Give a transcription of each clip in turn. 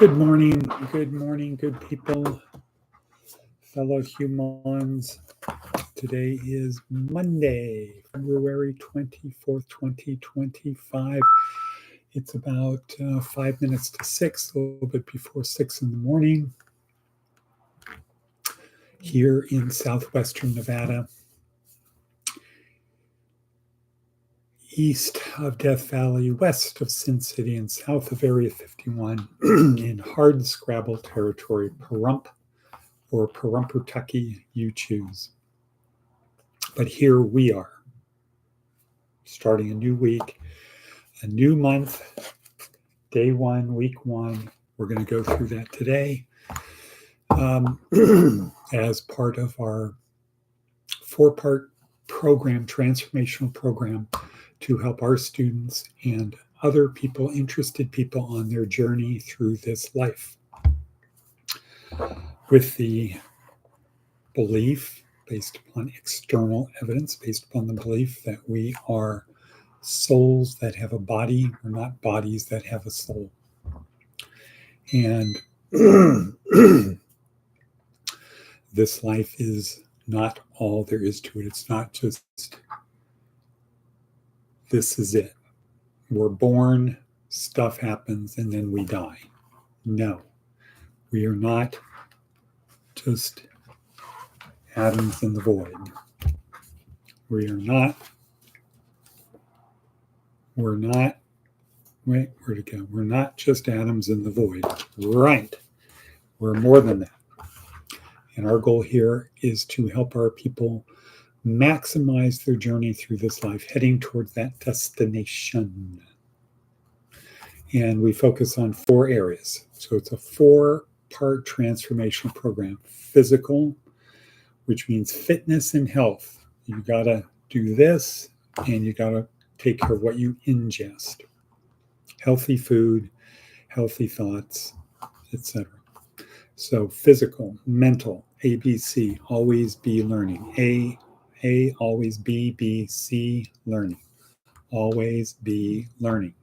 Good morning, good people, fellow humans. Today is Monday, February 24th, 2025. It's about 5 minutes to 6, a little bit before 6 in the morning, here in southwestern Nevada, east of Death Valley, west of Sin City, and south of Area 51, in hard scrabble territory, Pahrump or Pahrumpertucky, you choose. But here we are, starting a new week, a new month, day one, week one. We're going to go through that today as part of our 4-part program, transformational program, to help our students and other people, interested people on their journey through this life. With the belief, based upon external evidence, based upon the belief that we are souls that have a body, we're not bodies that have a soul. And this life is not all there is to it. It's not just, this is it. We're born, stuff happens, and then we die. No, we are not just atoms in the void. We're not, wait, where'd it go? We're not just atoms in the void. Right. We're more than that. And our goal here is to help our people maximize their journey through this life, heading towards that destination. And we focus on 4 areas. So it's a 4-part transformational program. Physical, which means fitness and health. You got to do this, and you got to take care of what you ingest. Healthy food, healthy thoughts, etc. So physical, mental, ABC, always be learning. A, always B, C, learning. Always be learning.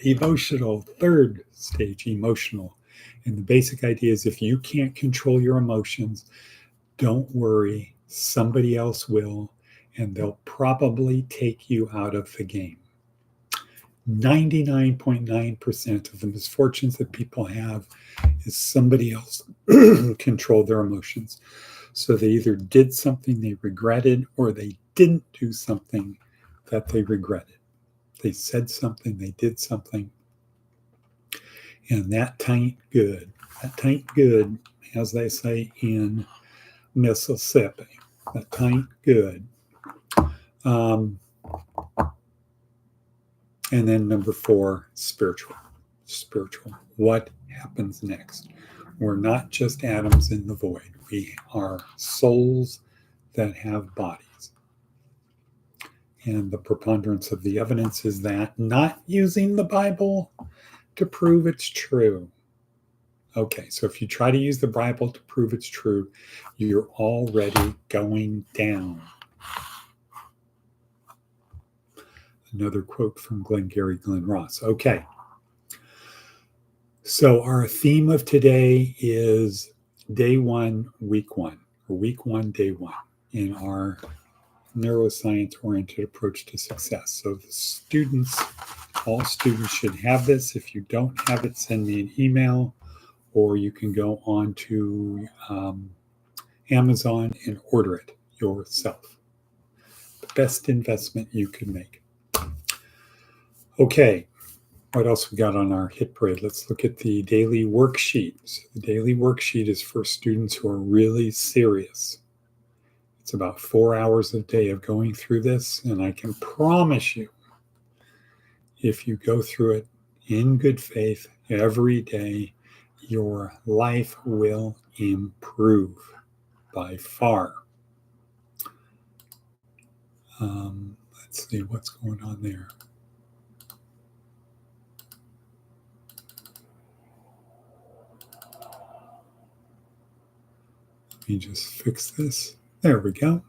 Emotional, 3rd stage, emotional. And the basic idea is if you can't control your emotions, don't worry, somebody else will, and they'll probably take you out of the game. 99.9% of the misfortunes that people have is somebody else controlled their emotions. So they either did something they regretted or they didn't do something that they regretted. They said something, they did something, and that tain't good. That tain't good, as they say in Mississippi. That tain't good. And then number 4, spiritual. Spiritual. What happens next? We're not just atoms in the void. We are souls that have bodies. And the preponderance of the evidence is that, not using the Bible to prove it's true. Okay, so if you try to use the Bible to prove it's true, you're already going down. Another quote from Glengarry Glen Ross. Okay. So our theme of today is day 1, week 1, or week 1, day 1, in our neuroscience-oriented approach to success. So the students, all students should have this. If you don't have it, send me an email, or you can go on to Amazon and order it yourself. The best investment you can make. Okay, what else we got on our hit parade? Let's look at the daily worksheet. So the daily worksheet is for students who are really serious. It's about 4 hours a day of going through this, and I can promise you, if you go through it in good faith every day, your life will improve by far. Let's see what's going on there. Let me just fix this. There we go.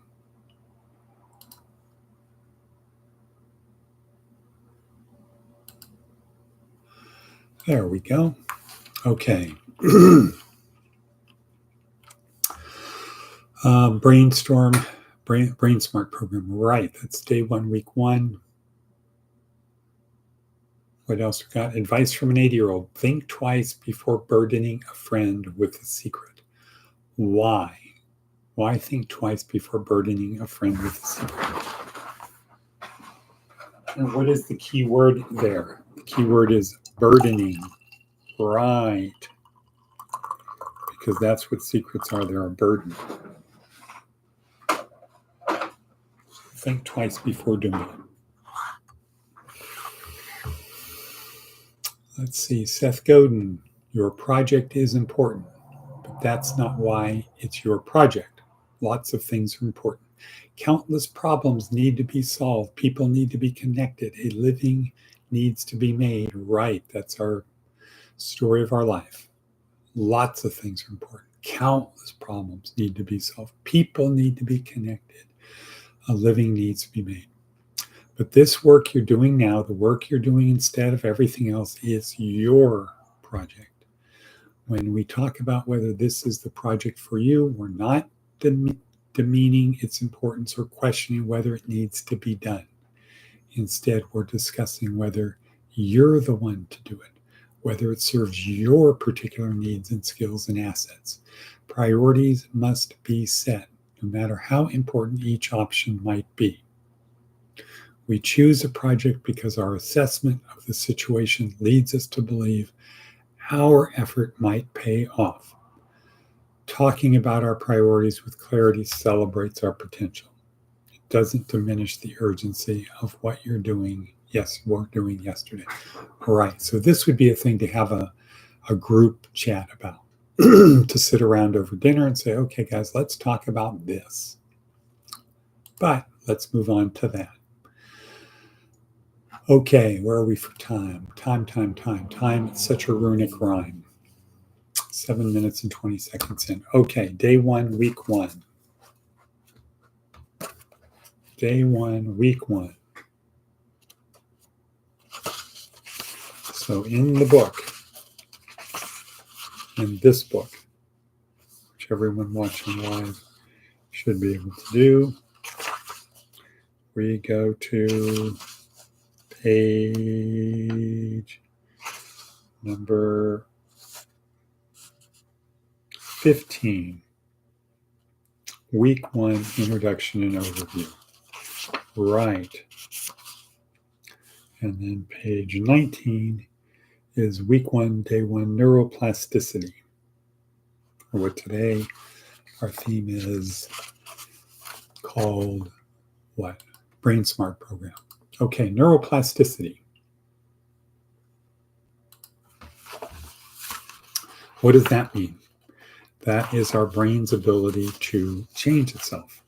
There we go. Okay. Brain Smart program. Right. That's day 1, week 1. What else we got? Advice from an 80-year-old. Think twice before burdening a friend with a secret. Why? Why think twice before burdening a friend with a secret? And what is the key word there? The key word is burdening. Right. Because that's what secrets are. They're a burden. Think twice before doing it. Let's see. Seth Godin. Your project is important, but that's not why it's your project. Lots of things are important. Countless problems need to be solved. People need to be connected. A living needs to be made. Right. That's our story of our life. Lots of things are important. Countless problems need to be solved. People need to be connected. A living needs to be made. But this work you're doing now, the work you're doing instead of everything else, is your project. When we talk about whether this is the project for you, we're not demeaning its importance or questioning whether it needs to be done. Instead, we're discussing whether you're the one to do it, whether it serves your particular needs and skills and assets. Priorities must be set, no matter how important each option might be. We choose a project because our assessment of the situation leads us to believe our effort might pay off. Talking about our priorities with clarity celebrates our potential. It doesn't diminish the urgency of what you're doing. Yes, we're doing yesterday. All right, so this would be a thing to have a group chat about, to sit around over dinner and say, okay, guys, let's talk about this. But let's move on to that. Okay, where are we for time? Time. It's such a runic rhyme. 7 minutes and 20 seconds in. Okay, day 1, week 1. Day 1, week 1. So in the book, in this book, which everyone watching live should be able to do, we go to page number 15, week 1, introduction and overview. Right. And then page 19 is week 1, day 1, neuroplasticity. What today our theme is called what? Brain Smart program. Okay, neuroplasticity. What does that mean? That is our brain's ability to change itself.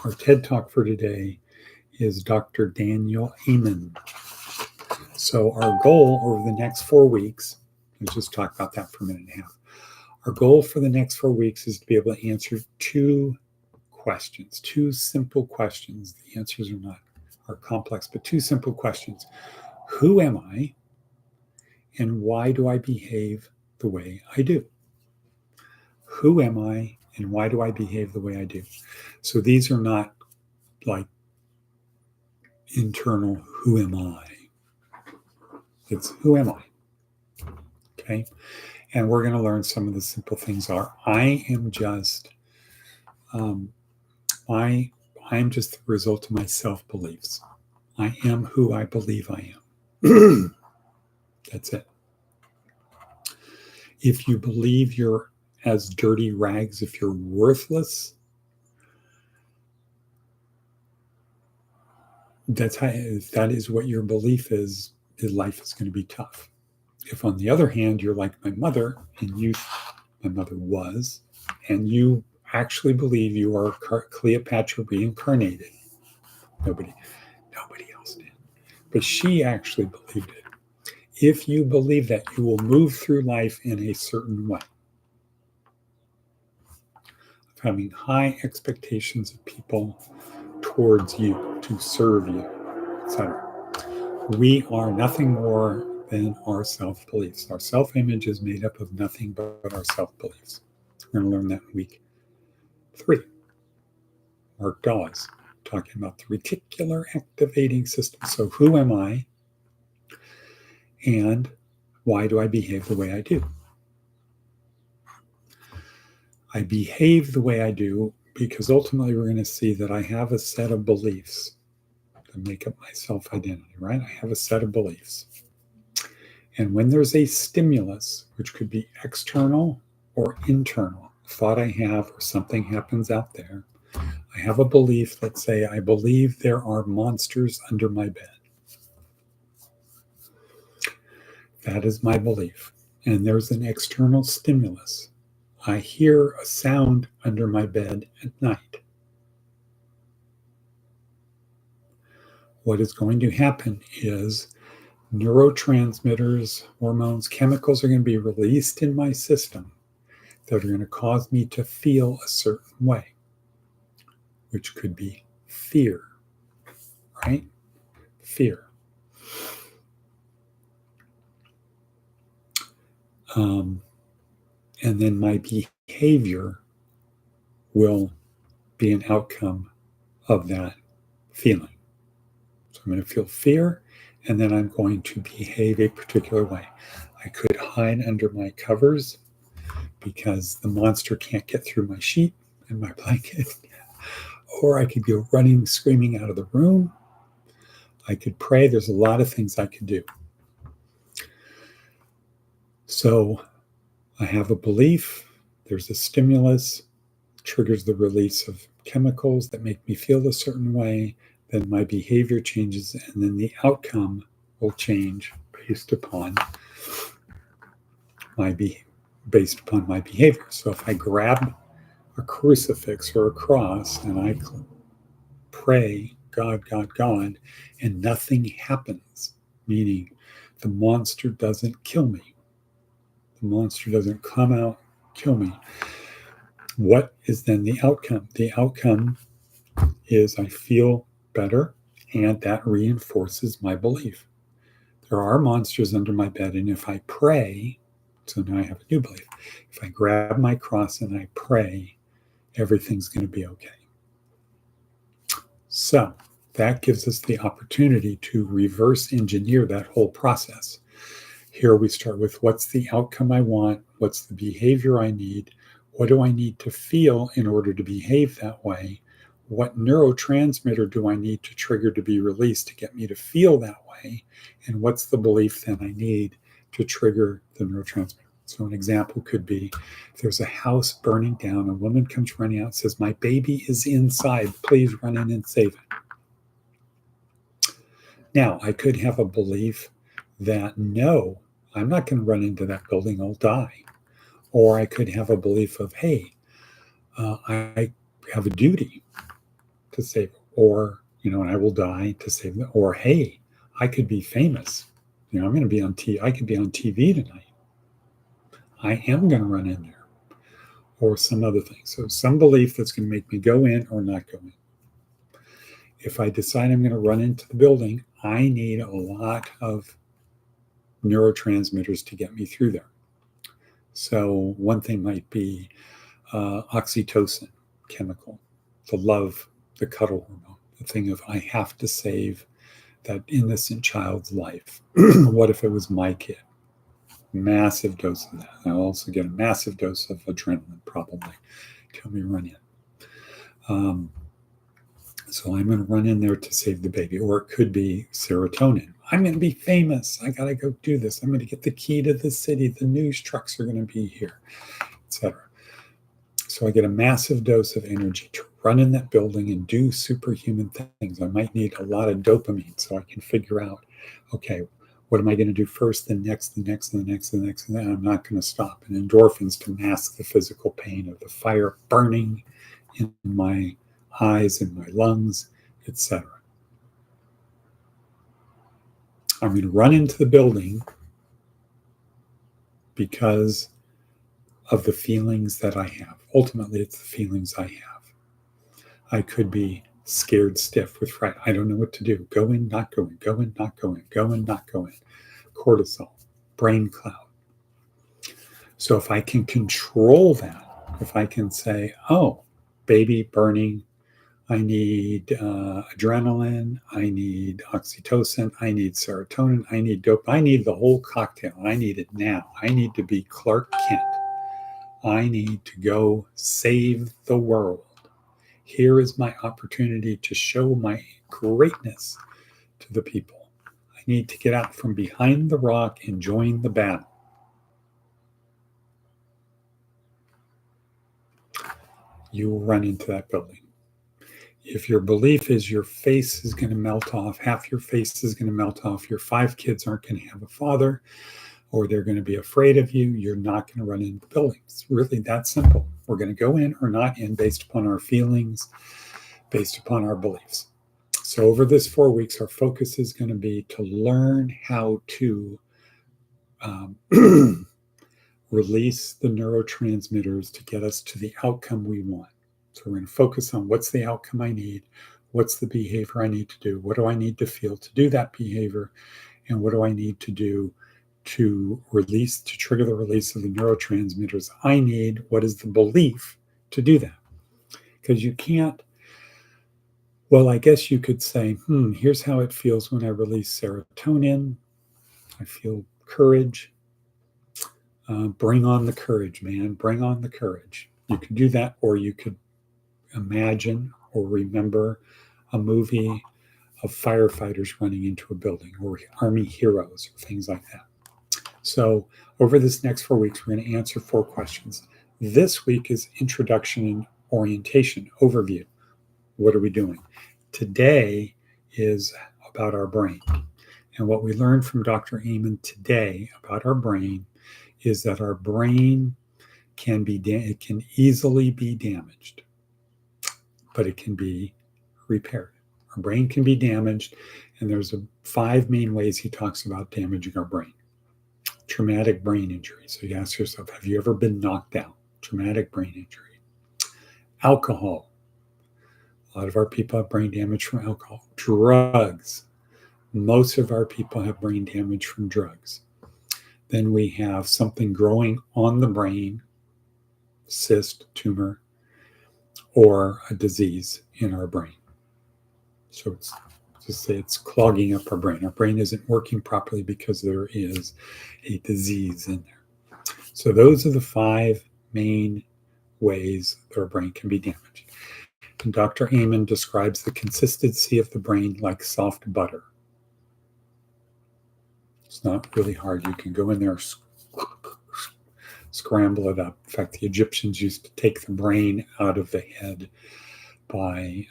Our TED Talk for today is Dr. Daniel Amen. So our goal over the next 4 weeks, let's just talk about that for a minute and a half. Our goal for the next 4 weeks is to be able to answer 2 questions, 2 simple questions. The answers are complex, but 2 simple questions. Who am I? And why do I behave the way I do? Who am I? And why do I behave the way I do? So these are not like internal, who am I? It's who am I? Okay. And we're going to learn some of the simple things are, I am just, I'm just the result of my self-beliefs. I am who I believe I am. That's it. If you believe you're as dirty rags, if you're worthless, if that is what your belief is, life is going to be tough. If on the other hand, you're like my mother, and my mother was, and you actually believe you are Cleopatra reincarnated. Nobody else did. But she actually believed it. If you believe that, you will move through life in a certain way. Of having high expectations of people towards you, to serve you, etc. We are nothing more than our self-beliefs. Our self-image is made up of nothing but our self-beliefs. We're going to learn that in week 3. Mark Dawes, talking about the reticular activating system. So who am I, and why do I behave the way I do? I behave the way I do because ultimately we're going to see that I have a set of beliefs that make up my self-identity, right? I have a set of beliefs. And when there's a stimulus, which could be external or internal, a thought I have or something happens out there, I have a belief, let's say I believe there are monsters under my bed. That is my belief. And there's an external stimulus. I hear a sound under my bed at night. What is going to happen is neurotransmitters, hormones, chemicals are going to be released in my system that are going to cause me to feel a certain way, which could be fear, right? Fear. And then my behavior will be an outcome of that feeling. So I'm going to feel fear, and then I'm going to behave a particular way. I could hide under my covers because the monster can't get through my sheet and my blanket. Or I could go running, screaming out of the room. I could pray. There's a lot of things I could do. So I have a belief. There's a stimulus, triggers the release of chemicals that make me feel a certain way. Then my behavior changes, and then the outcome will change based upon my behavior. So if I grab a crucifix or a cross and I pray, God, God, God, and nothing happens, meaning the monster doesn't kill me, the monster doesn't come out, kill me, what is then the outcome? The outcome is I feel better, and that reinforces my belief. There are monsters under my bed, and if I pray, so now I have a new belief. If I grab my cross and I pray, everything's going to be okay. So that gives us the opportunity to reverse engineer that whole process. Here we start with what's the outcome I want, what's the behavior I need, what do I need to feel in order to behave that way, what neurotransmitter do I need to trigger to be released to get me to feel that way, and what's the belief that I need to trigger the neurotransmitter. So an example could be, if there's a house burning down, a woman comes running out and says, my baby is inside, please run in and save it. Now, I could have a belief that, no, I'm not going to run into that building, I'll die. Or I could have a belief of, hey, I have a duty to save it. Or, and I will die to save it. Or, hey, I could be famous. I'm going to be on TV. I could be on TV tonight. I am going to run in there. Or some other thing. So some belief that's going to make me go in or not go in. If I decide I'm going to run into the building, I need a lot of neurotransmitters to get me through there. So one thing might be oxytocin chemical, the love, the cuddle hormone, the thing of I have to save that innocent child's life. What if it was my kid? Massive dose of that. I'll also get a massive dose of adrenaline probably to help me run in. So I'm going to run in there to save the baby. Or it could be serotonin. I'm going to be famous. I got to go do this. I'm going to get the key to the city. The news trucks are going to be here, etc. So I get a massive dose of energy to run in that building and do superhuman things. I might need a lot of dopamine so I can figure out, okay, what am I going to do first, then next, the next, and the next, and the next, and then I'm not going to stop. And endorphins to mask the physical pain of the fire burning in my eyes, in my lungs, etc. I'm going to run into the building because of the feelings that I have. Ultimately, it's the feelings I have. I could be scared stiff with fright. I don't know what to do. Go in, not go in. Go in, not go in. Go in, not go in. cortisol, brain cloud. So if I can control that, if I can say, oh, baby burning, I need adrenaline, I need oxytocin, I need serotonin, I need dope, I need the whole cocktail. I need it now. I need to be Clark Kent. I need to go save the world. Here is my opportunity to show my greatness to the people. I need to get out from behind the rock and join the battle. You will run into that building. If your belief is your face is going to melt off, half your face is going to melt off, your 5 kids aren't going to have a father, or they're going to be afraid of you, you're not going to run into the building. It's really that simple. We're going to go in or not in based upon our feelings, based upon our beliefs. So over this 4 weeks, our focus is going to be to learn how to release the neurotransmitters to get us to the outcome we want. So we're going to focus on what's the outcome I need, what's the behavior I need to do, what do I need to feel to do that behavior, and what do I need to do to trigger the release of the neurotransmitters I need, what is the belief to do that? Because you can't, well, I guess you could say, here's how it feels when I release serotonin. I feel courage. Bring on the courage, man. Bring on the courage. You could do that, or you could imagine or remember a movie of firefighters running into a building, or army heroes, or things like that. So over this next 4 weeks, we're going to answer 4 questions. This week is introduction and orientation, overview. What are we doing? Today is about our brain. And what we learned from Dr. Amen today about our brain is that our brain can easily be damaged, but it can be repaired. Our brain can be damaged, and there's 5 main ways he talks about damaging our brain. Traumatic brain injury. So you ask yourself, have you ever been knocked out? Traumatic brain injury. Alcohol. A lot of our people have brain damage from alcohol. Drugs. Most of our people have brain damage from drugs. Then we have something growing on the brain, cyst, tumor, or a disease in our brain. So it's clogging up our brain. Our brain isn't working properly because there is a disease in there. So those are the 5 main ways that our brain can be damaged. And Dr. Amen describes the consistency of the brain like soft butter. It's not really hard. You can go in there, scramble it up. In fact, the Egyptians used to take the brain out of the head by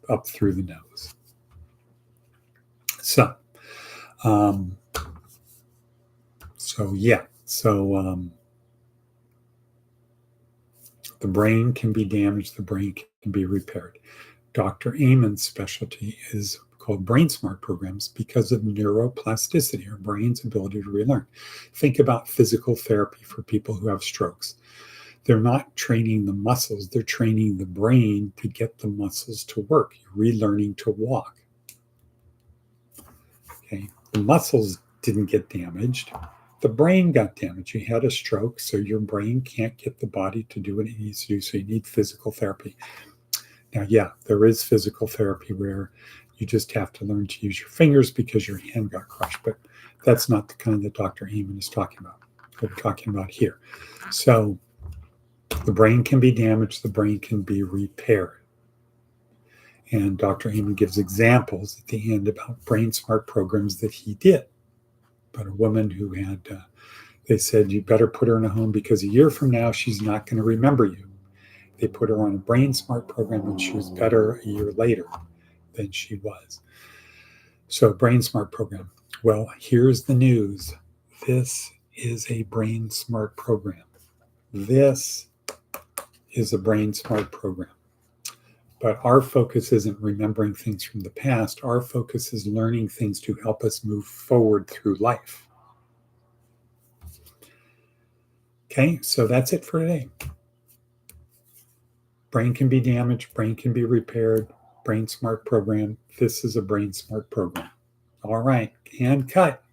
up through the nose. So the brain can be damaged, the brain can be repaired. Dr. Amen's specialty is called Brain Smart programs because of neuroplasticity, our brain's ability to relearn. Think about physical therapy for people who have strokes. They're not training the muscles, they're training the brain to get the muscles to work. You're relearning to walk. Okay, the muscles didn't get damaged. The brain got damaged. You had a stroke, so your brain can't get the body to do what it needs to do, so you need physical therapy. Now, yeah, there is physical therapy where you just have to learn to use your fingers because your hand got crushed, but that's not the kind that Dr. Amen is talking about. What we're talking about here. So the brain can be damaged, the brain can be repaired. And Dr. Amen gives examples at the end about brain smart programs that he did. But a woman who had, they said, you better put her in a home because a year from now, she's not going to remember you. They put her on a brain smart program and she was better a year later than she was. So brain smart program. Well, here's the news. This is a brain smart program. This is a brain smart program. But our focus isn't remembering things from the past. Our focus is learning things to help us move forward through life. Okay, so that's it for today. Brain can be damaged, brain can be repaired, brain smart program. This is a brain smart program. All right, and cut.